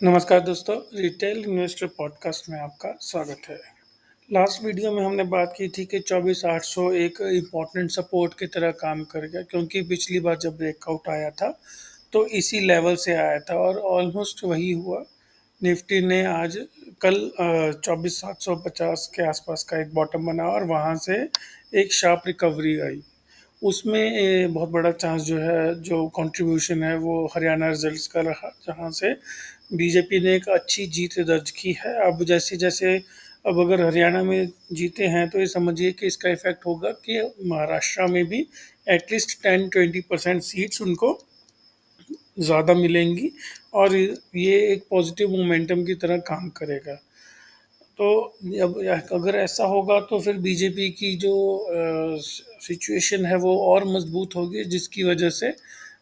नमस्कार दोस्तों, retail investor podcast में आपका स्वागत है। लास्ट वीडियो में हमने बात की थी कि 24,800 एक इम्पोर्टेंट सपोर्ट की तरह काम करेगा क्योंकि पिछली बार जब ब्रेकआउट आया था, तो इसी लेवल से आया था और ऑलमोस्ट वही हुआ। निफ्टी ने आज कल 24,750 के आसपास का एक बॉटम बना और वहाँ से एक शार्प रिकवरी आई। उसमें बहुत बड़ा चांस जो है, जो कंट्रीब्यूशन है वो हरियाणा रिजल्ट्स का रहा, जहाँ से बीजेपी ने एक अच्छी जीत दर्ज की है। अब जैसे-जैसे अब अगर हरियाणा में जीते हैं तो ये समझिए कि इसका इफ़ेक्ट होगा कि महाराष्ट्र में भी एटलीस्ट 10-20% सीट्स उनको ज़्यादा मिलेंगी और ये एक पॉजिटिव मोमेंटम की तरह काम करेगा। तो अब अगर ऐसा होगा तो फिर बीजेपी की जो सिचुएशन है वो और मजबूत होगी, जिसकी वजह से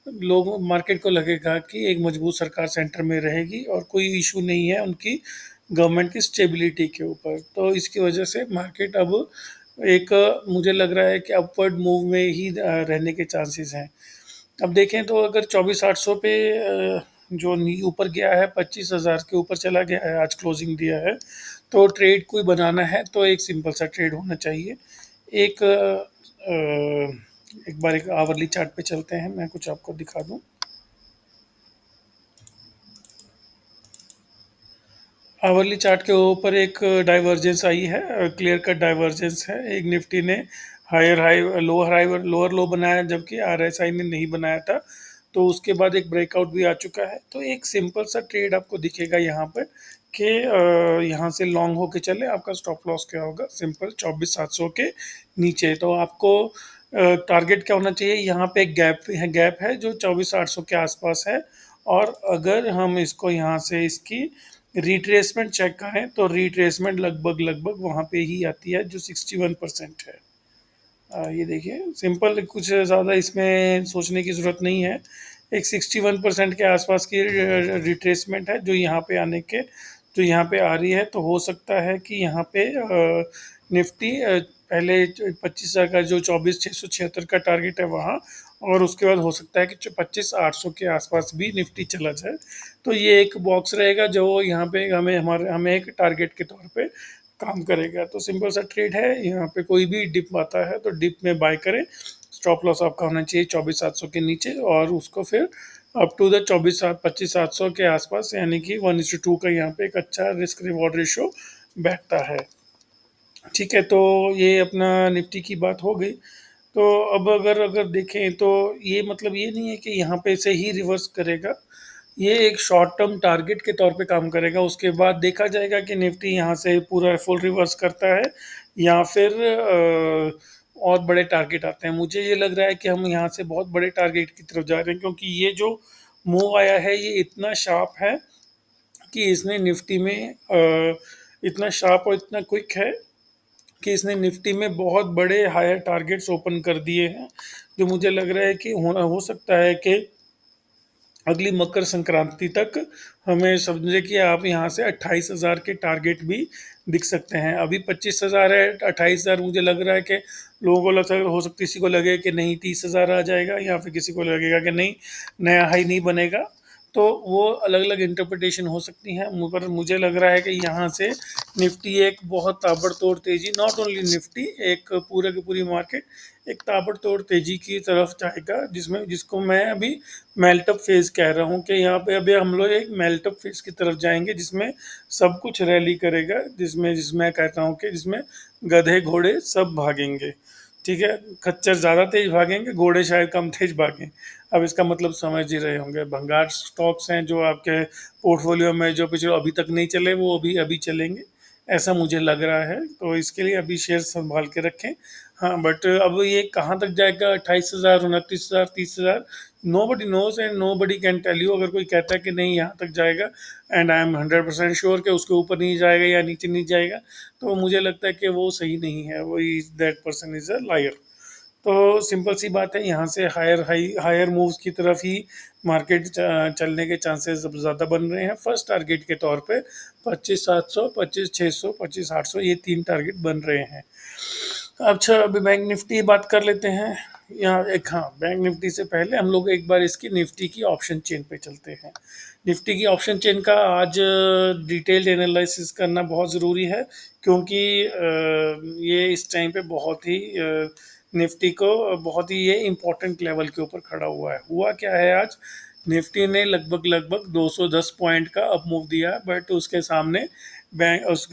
लोगों मार्केट को लगेगा कि एक मजबूत सरकार सेंटर में रहेगी और कोई इशू नहीं है उनकी गवर्नमेंट की स्टेबिलिटी के ऊपर। तो इसकी वजह से मार्केट अब एक मुझे लग रहा है कि अपवर्ड मूव में ही रहने के चांसेस हैं। अब देखें तो अगर 24,800 पे जो नी ऊपर गया है, 25,000 के ऊपर चला गया है, आज क्लोजिंग दिया है, तो ट्रेड कोई बनाना है तो एक सिंपल सा ट्रेड होना चाहिए। एक एक बार एक आवरली चार्ट पे चलते हैं, मैं कुछ आपको दिखा दूं। आवरली चार्ट के ऊपर एक डाइवर्जेंस आई है, क्लियर कट डाइवर्जेंस है। एक निफ्टी ने हायर हाई लोअर लो बनाया, जबकि आरएसआई ने नहीं बनाया था। तो उसके बाद एक ब्रेकआउट भी आ चुका है, तो एक सिंपल सा ट्रेड आपको दिखेगा यहाँ पर कि यहाँ से लॉन्ग होके चले। आपका स्टॉप लॉस क्या होगा? सिंपल 24,700 के नीचे। तो आपको टारगेट क्या होना चाहिए? यहाँ पे एक गैप है जो 24,800 के आसपास है। और अगर हम इसको यहाँ से इसकी रिट्रेसमेंट चेक करें तो रिट्रेसमेंट लगभग लगभग वहाँ पे ही आती है जो 61% है। ये देखिए, सिंपल, कुछ ज़्यादा इसमें सोचने की ज़रूरत नहीं है। एक 61% के आसपास की रिट्रेसमेंट है जो यहाँ पे आने के जो यहाँ पे आ रही है। तो हो सकता है कि यहाँ पे निफ्टी पहले 25,000 का जो 24,676 का टारगेट है वहाँ, और उसके बाद हो सकता है कि 25,800 के आसपास भी निफ्टी चला जाए। तो ये एक बॉक्स रहेगा जो यहाँ पे हमें एक टारगेट के तौर पे काम करेगा। तो सिंपल सा ट्रेड है, यहाँ पे कोई भी डिप आता है तो डिप में बाय करें। स्टॉप लॉस आपका होना चाहिए 24,700 के नीचे, और उसको फिर अप टू द 25,700 के आसपास, यानी कि 1:2 का यहाँ पे एक अच्छा रिस्क रिवॉर्ड रेशो बैठता है। ठीक है, तो ये अपना निफ्टी की बात हो गई। तो अब अगर अगर देखें तो ये मतलब ये नहीं है कि यहाँ पे से ही रिवर्स करेगा। ये एक शॉर्ट टर्म टारगेट के तौर पे काम करेगा। उसके बाद देखा जाएगा कि निफ्टी यहाँ से पूरा फुल रिवर्स करता है या फिर और बड़े टारगेट आते हैं। मुझे ये लग रहा है कि हम यहाँ से बहुत बड़े टारगेट की तरफ जा रहे हैं, क्योंकि ये जो मूव आया है ये इतना शार्प है कि इसने निफ्टी में इतना शार्प और इतना क्विक है कि इसने निफ्टी में बहुत बड़े हायर टारगेट्स ओपन कर दिए हैं। जो मुझे लग रहा है कि हो सकता है कि अगली मकर संक्रांति तक हमें समझे कि आप यहाँ से 28,000 के टारगेट भी दिख सकते हैं। अभी 25,000 है, 28,000 मुझे लग रहा है कि लोगों को लगता है, हो सकता है किसी को लगे कि नहीं 30,000 आ जाएगा, या फिर किसी को लगेगा कि नहीं नया हाई नहीं बनेगा। तो वो अलग अलग इंटरप्रिटेशन हो सकती हैं, पर मुझे लग रहा है कि यहाँ से निफ्टी एक बहुत ताबड़तोड़ तेजी, नॉट ओनली निफ्टी, एक पूरे की पूरी मार्केट एक ताबड़तोड़ तेजी की तरफ जाएगा, जिसमें जिसको मैं अभी मेल्टअप फेज कह रहा हूँ कि यहाँ पे अभी हम लोग एक मेल्टअप फेज की तरफ जाएंगे, जिसमें सब कुछ रैली करेगा, जिसमें कहता हूँ कि जिसमें गधे घोड़े सब भागेंगे। ठीक है, खच्चर ज़्यादा तेज भागेंगे, घोड़े शायद कम तेज भागें। अब इसका मतलब समझ ही रहे होंगे। भंगार स्टॉक्स हैं जो आपके पोर्टफोलियो में, जो पिछले अभी तक नहीं चले वो अभी अभी चलेंगे, ऐसा मुझे लग रहा है। तो इसके लिए अभी शेयर संभाल के रखें। हाँ, बट अब ये कहाँ तक जाएगा? 28,000, 29,000, 30,000, nobody knows and nobody can tell you. अगर कोई कहता है कि नहीं यहाँ तक जाएगा, एंड आई एम 100% श्योर कि उसके ऊपर नहीं जाएगा या नीचे नहीं जाएगा, तो मुझे लगता है कि वो सही नहीं है, वो that person is a liar. तो सिंपल सी बात है, यहाँ से हायर मूव्स की तरफ ही मार्केट चलने के चांसेस अब ज़्यादा बन रहे हैं। फर्स्ट टारगेट के तौर पे 25,700, 25,600, 25,800, ये तीन टारगेट बन रहे हैं। अच्छा, अभी बैंक निफ्टी बात कर लेते हैं। यहाँ एक, हाँ, बैंक निफ्टी से पहले हम लोग एक बार इसकी निफ्टी की ऑप्शन चेन पे चलते हैं। निफ्टी की ऑप्शन चेन का आज डिटेल्ड एनालिसिस करना बहुत ज़रूरी है, क्योंकि ये इस टाइम पे बहुत ही निफ्टी को बहुत ही ये इम्पोर्टेंट लेवल के ऊपर खड़ा हुआ है। हुआ क्या है आज, निफ्टी ने लगभग लगभग 210 पॉइंट का अप मूव दिया, बट उसके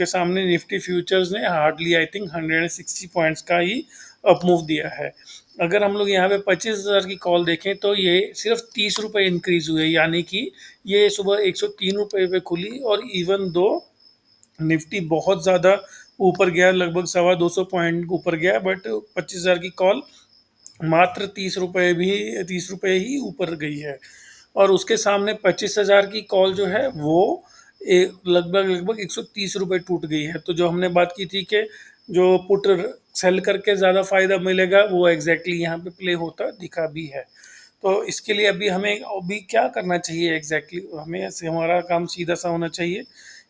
सामने निफ्टी फ्यूचर्स ने हार्डली आई थिंक 160 पॉइंट्स का ही अप मूव दिया है। अगर हम लोग यहाँ पे 25,000 की कॉल देखें तो ये सिर्फ 30 रुपये इंक्रीज हुए, यानी कि ये सुबह 103 रुपये पे खुली, और इवन दो निफ्टी बहुत ज़्यादा ऊपर गया, लगभग 250 पॉइंट ऊपर गया, बट 25,000 की कॉल मात्र 30 रुपये ही ऊपर गई है। और उसके सामने 25,000 की कॉल जो है वो लगभग लगभग 130 रुपये टूट गई है। तो जो हमने बात की थी कि जो पुट सेल करके ज़्यादा फायदा मिलेगा, वो एग्जैक्टली यहाँ पे प्ले होता दिखा भी है। तो इसके लिए अभी क्या करना चाहिए एग्जैक्टली, हमें हमारा काम सीधा सा होना चाहिए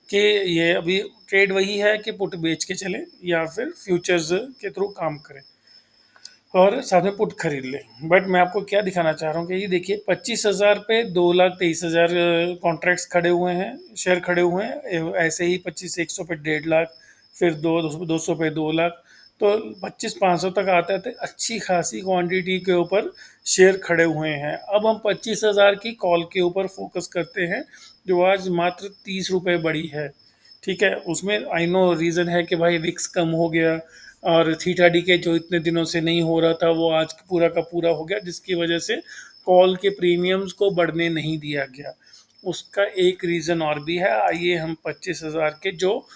कि ये अभी ट्रेड वही है कि पुट बेच के चलें या फिर फ्यूचर्स के थ्रू काम करें और साथ में पुट खरीद लें। बट मैं आपको क्या दिखाना चाह रहा हूँ कि ये देखिए, 25,000 पे 2,23,000 कॉन्ट्रैक्ट्स खड़े हुए हैं, शेयर खड़े हुए हैं। ऐसे ही 25 से 100 पे 1,50,000, फिर 200 पे 2 लाख, तो 25,500 तक आते आते अच्छी खासी क्वांटिटी के ऊपर शेयर खड़े हुए हैं। अब हम 25,000 की कॉल के ऊपर फोकस करते हैं, जो आज मात्र 30 रुपये बढ़ी है। ठीक है, उसमें आई नो रीज़न है कि भाई विक्स कम हो गया, और थीटा डी के जो इतने दिनों से नहीं हो रहा था वो आज पूरा का पूरा हो गया, जिसकी वजह से कॉल के प्रीमियम्स को बढ़ने नहीं दिया गया। उसका एक रीज़न और भी है। आइए हम 25,000 के जो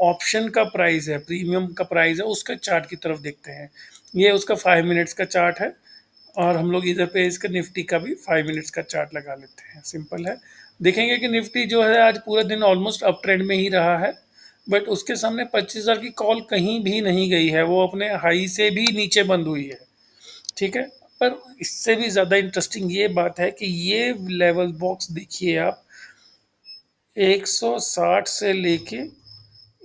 ऑप्शन का प्राइस है, प्रीमियम का प्राइस है, उसका चार्ट की तरफ देखते हैं। ये उसका 5 मिनट्स का चार्ट है, और हम लोग इधर पे इसका निफ्टी का भी 5 मिनट्स का चार्ट लगा लेते हैं। सिंपल है, देखेंगे कि निफ्टी जो है आज पूरा दिन ऑलमोस्ट अप ट्रेंड में ही रहा है, बट उसके सामने 25,000 की कॉल कहीं भी नहीं गई है, वो अपने हाई से भी नीचे बंद हुई है। ठीक है, पर इससे भी ज़्यादा इंटरेस्टिंग ये बात है कि ये लेवल बॉक्स देखिए आप, 160 से लेके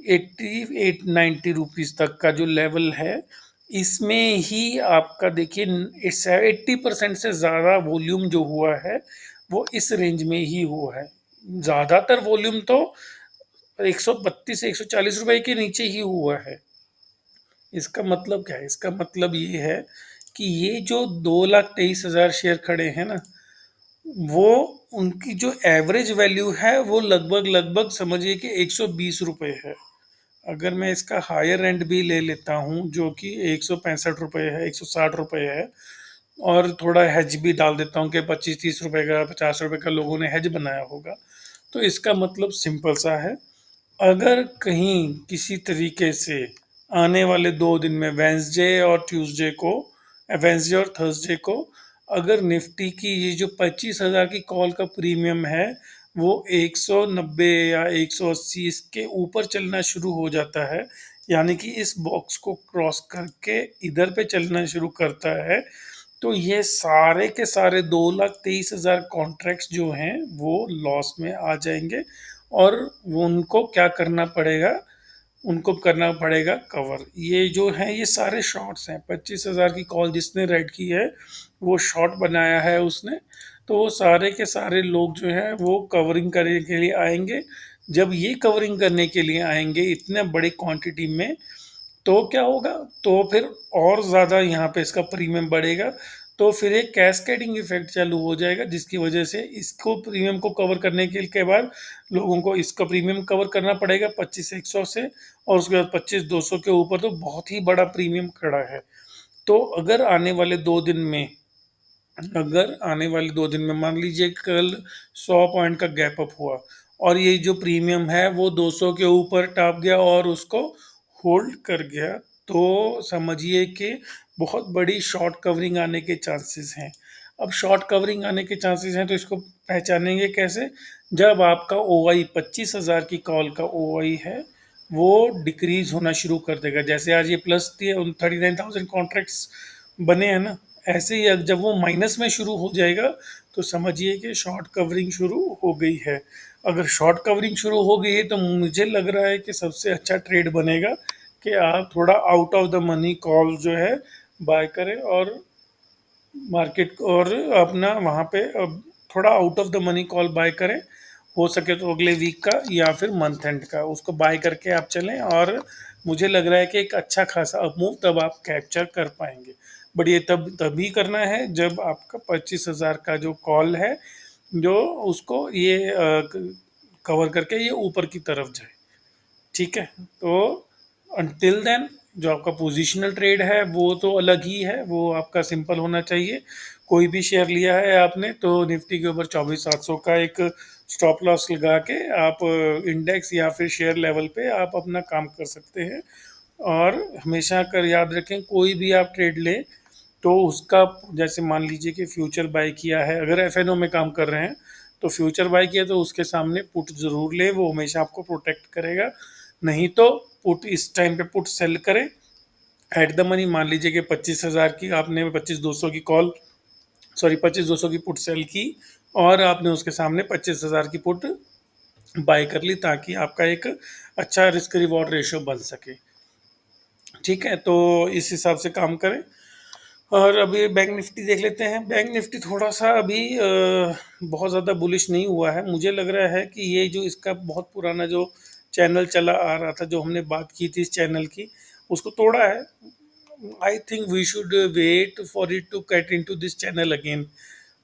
88-90 रुपीज़ तक का जो लेवल है, इसमें ही आपका देखिए 80% से ज़्यादा वॉल्यूम जो हुआ है वो इस रेंज में ही हुआ है। ज़्यादातर वॉल्यूम तो 132 से 140 रुपए के नीचे ही हुआ है। इसका मतलब क्या है, इसका मतलब ये है कि ये जो 2,23,000 शेयर खड़े हैं ना, वो उनकी जो एवरेज वैल्यू है वो लगभग लगभग समझिए कि 120 रुपये है। अगर मैं इसका हायर एंड भी ले लेता हूँ जो कि 165 रुपये है, 160 रुपये है, और थोड़ा हेज भी डाल देता हूँ कि 25-30 रुपये का, 50 रुपये का लोगों ने हेज बनाया होगा, तो इसका मतलब सिंपल सा है। अगर कहीं किसी तरीके से आने वाले 2 दिन में, वेंसडे और थर्सडे को, अगर निफ्टी की ये जो 25,000 की कॉल का प्रीमियम है वो 190 या 180 इसके ऊपर चलना शुरू हो जाता है, यानी कि इस बॉक्स को क्रॉस करके इधर पे चलना शुरू करता है, तो ये सारे के सारे 2,23,000 कॉन्ट्रैक्ट्स जो हैं वो लॉस में आ जाएंगे। और वो उनको क्या करना पड़ेगा, उनको करना पड़ेगा कवर। ये जो है ये सारे शॉर्ट्स हैं, 25,000 की कॉल जिसने रेड की है वो शॉर्ट बनाया है उसने, तो वो सारे के सारे लोग जो हैं वो कवरिंग करने के लिए आएंगे। जब ये कवरिंग करने के लिए आएंगे इतने बड़ी क्वांटिटी में, तो क्या होगा, तो फिर और ज़्यादा यहाँ पे इसका प्रीमियम बढ़ेगा। तो फिर एक कैस्केडिंग इफेक्ट चालू हो जाएगा, जिसकी वजह से इसको प्रीमियम को कवर करने के बाद लोगों को इसका प्रीमियम कवर करना पड़ेगा 25,100 से, और उसके बाद 25,200 के ऊपर तो बहुत ही बड़ा प्रीमियम खड़ा है। तो अगर आने वाले 2 दिन में मान लीजिए कल 100 पॉइंट का गैप अप हुआ, और ये जो प्रीमियम है वो 200 के ऊपर टॉप गया और उसको होल्ड कर गया, तो समझिए कि बहुत बड़ी शॉर्ट कवरिंग आने के चांसेस हैं। अब शॉर्ट कवरिंग आने के चांसेस हैं तो इसको पहचानेंगे कैसे, जब आपका ओ आई 25,000 की कॉल का ओ आई है वो डिक्रीज होना शुरू कर देगा। जैसे आज ये प्लस 39,000 कॉन्ट्रैक्ट्स बने हैं ना, ऐसे ही अब जब वो माइनस में शुरू हो जाएगा तो समझिए कि शॉर्ट कवरिंग शुरू हो गई है। अगर शॉर्ट कवरिंग शुरू हो गई है तो मुझे लग रहा है कि सबसे अच्छा ट्रेड बनेगा कि आप थोड़ा out of the money call जो है बाय करें, और मार्केट और अपना वहाँ पे थोड़ा out of the money call buy करें, हो सके तो अगले वीक का या फिर मंथ एंड का उसको बाय करके आप चलें, और मुझे लग रहा है कि एक अच्छा खासा अप मूव तब आप कैप्चर कर पाएंगे। बट ये तभी करना है जब आपका 25,000 का जो कॉल है, जो उसको ये कवर करके ये ऊपर की तरफ जाए। ठीक है, तो अनटिल देन जो आपका पोजिशनल ट्रेड है वो तो अलग ही है, वो आपका सिंपल होना चाहिए। कोई भी शेयर लिया है आपने तो निफ्टी के ऊपर 24,700 का एक स्टॉप लॉस लगा के आप इंडेक्स या फिर शेयर लेवल पे आप अपना काम कर सकते हैं। और हमेशा कर याद रखें, कोई भी आप ट्रेड लें तो उसका, जैसे मान लीजिए कि फ्यूचर बाय किया है, अगर एफएनओ में काम कर रहे हैं तो फ्यूचर बाय किया तो उसके सामने पुट जरूर लें, वो हमेशा आपको प्रोटेक्ट करेगा। नहीं तो पुट इस टाइम पे पुट सेल करें एट द मनी। मान लीजिए कि 25,000 की आपने 25,200 की कॉल, सॉरी 25,200 की पुट सेल की, और आपने उसके सामने 25,000 की पुट बाय कर ली, ताकि आपका एक अच्छा रिस्क रिवॉर्ड रेशियो बन सके। ठीक है, तो इस हिसाब से काम करें। और अभी बैंक निफ्टी देख लेते हैं। बैंक निफ्टी थोड़ा सा अभी बहुत ज़्यादा बुलिश नहीं हुआ है। मुझे लग रहा है कि ये जो इसका बहुत पुराना जो चैनल चला आ रहा था, जो हमने बात की थी इस चैनल की, उसको तोड़ा है। I think we should wait for it to get into this channel again.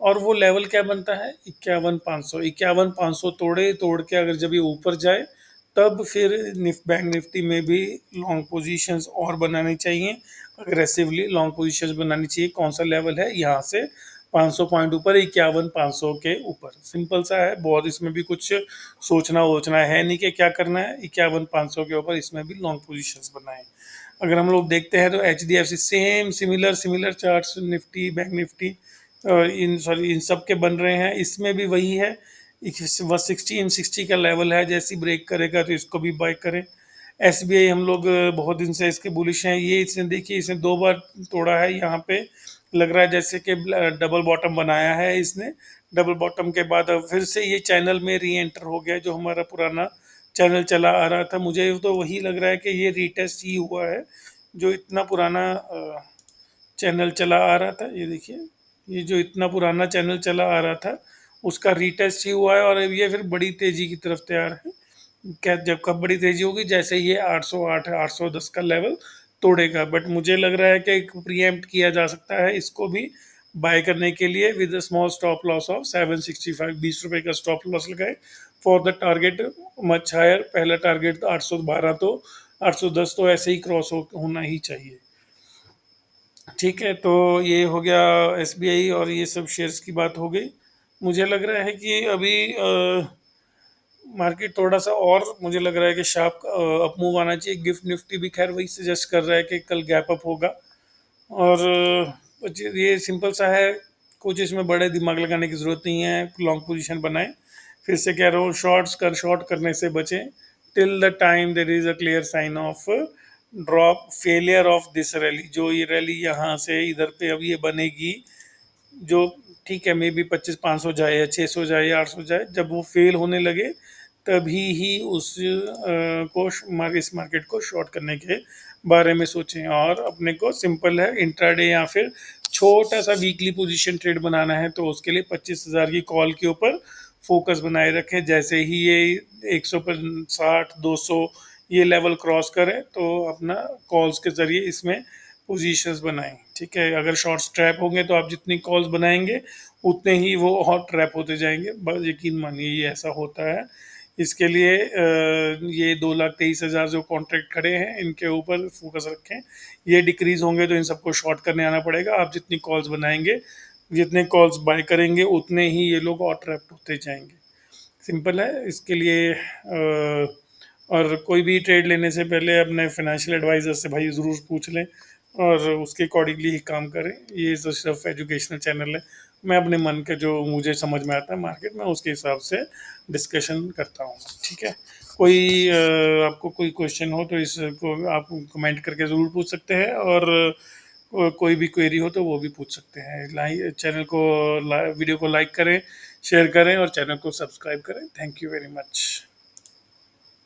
और वो लेवल क्या बनता है, 51,500। 51,500 तोड़े, तोड़ के अगर जब ये ऊपर जाए तब फिर बैंक निफ्टी में भी लॉन्ग पोजीशंस और बनानी चाहिए, अग्रेसिवली लॉन्ग पोजीशंस बनानी चाहिए। कौन सा लेवल है, यहाँ से 500 पॉइंट ऊपर, 51,500 के ऊपर। सिंपल सा है बहुत, इसमें भी कुछ सोचना वोचना है नहीं कि क्या करना है। 51,500 के ऊपर इसमें भी लॉन्ग पोजीशंस बनाए। अगर हम लोग देखते हैं तो H D F C same similar similar charts, Nifty bank Nifty और इन सॉरी इन सब के बन रहे हैं, इसमें भी वही है। 160 का लेवल है, जैसी ब्रेक करेगा तो इसको भी बाय करें। एस बी आई हम लोग बहुत दिन से इसके बुलिश हैं। ये इसने देखिए, इसने 2 बार तोड़ा है यहाँ पे। लग रहा है जैसे कि डबल बॉटम बनाया है इसने। डबल बॉटम के बाद अब फिर से ये चैनल में री एंटर हो गया, जो हमारा पुराना चैनल चला आ रहा था। मुझे तो वही लग रहा है कि ये रीटेस्ट ही हुआ है, जो इतना पुराना चैनल चला आ रहा था। ये देखिए, ये जो इतना पुराना चैनल चला आ रहा था उसका रीटेस्ट ही हुआ है, और अब ये फिर बड़ी तेजी की तरफ तैयार है। क्या, जब कब बड़ी तेजी होगी, जैसे ये 808 810 का लेवल तोड़ेगा। बट मुझे लग रहा है कि प्रीएम्प्ट किया जा सकता है इसको भी बाय करने के लिए, with small stop loss of 765। 20 रुपए का स्टॉप लॉस लगाए for the target much higher. पहला टारगेट 812, तो 810 तो ऐसे ही क्रॉस होना ही चाहिए। ठीक है, तो ये हो गया एसबीआई और ये सब शेयर्स की बात हो गई। मुझे लग रहा है कि अभी मार्केट थोड़ा सा, और मुझे लग रहा है कि शार्प अप मूव आना चाहिए। गिफ्ट निफ्टी भी खैर वही सजेस्ट कर रहा है कि कल गैप अप होगा। और ये सिंपल सा है, कुछ इसमें बड़े दिमाग लगाने की ज़रूरत नहीं है। लॉन्ग पोजीशन बनाएं, फिर से कह रहा हूँ, शॉर्ट करने से बचें till the time there is a clear sign of drop failure of this rally. जो ये रैली यहाँ से इधर पे अब ये बनेगी, जो ठीक है मे बी 25,500 जाए या 600 जाए या 800 जाए, जब वो फेल होने लगे तभी ही उस इस मार्केट को शॉर्ट करने के बारे में सोचें। और अपने को सिंपल है, इंट्राडे या फिर छोटा सा वीकली पोजीशन ट्रेड बनाना है तो उसके लिए 25,000 की कॉल के ऊपर फोकस बनाए रखें। जैसे ही ये 160 200 ये लेवल क्रॉस करें तो अपना कॉल्स के जरिए इसमें पोजीशंस बनाएं। ठीक है, अगर शॉर्ट्स ट्रैप होंगे तो आप जितनी कॉल्स बनाएंगे उतने ही वो और ट्रैप होते जाएंगे, बस यकीन मानिए ये ऐसा होता है। इसके लिए ये 2,23,000 जो कॉन्ट्रैक्ट खड़े हैं इनके ऊपर फोकस रखें। ये डिक्रीज होंगे तो इन सबको शॉर्ट करने आना पड़ेगा। आप जितनी कॉल्स बनाएंगे, जितने कॉल्स बाय करेंगे, उतने ही ये लोग और ट्रैप होते जाएंगे। सिंपल है। इसके लिए और कोई भी ट्रेड लेने से पहले अपने फाइनेंशियल एडवाइज़र से भाई ज़रूर पूछ लें, और उसके अकॉर्डिंगली ही काम करें। ये तो सिर्फ एजुकेशनल चैनल है। मैं अपने मन के जो मुझे समझ में आता है मार्केट में, उसके हिसाब से डिस्कशन करता हूँ। ठीक है, कोई आपको कोई क्वेश्चन हो तो इसको आप कमेंट करके ज़रूर पूछ सकते हैं, और कोई भी क्वेरी हो तो वो भी पूछ सकते हैं। चैनल को वीडियो को लाइक करें, शेयर करें और चैनल को सब्सक्राइब करें। Thank you very much.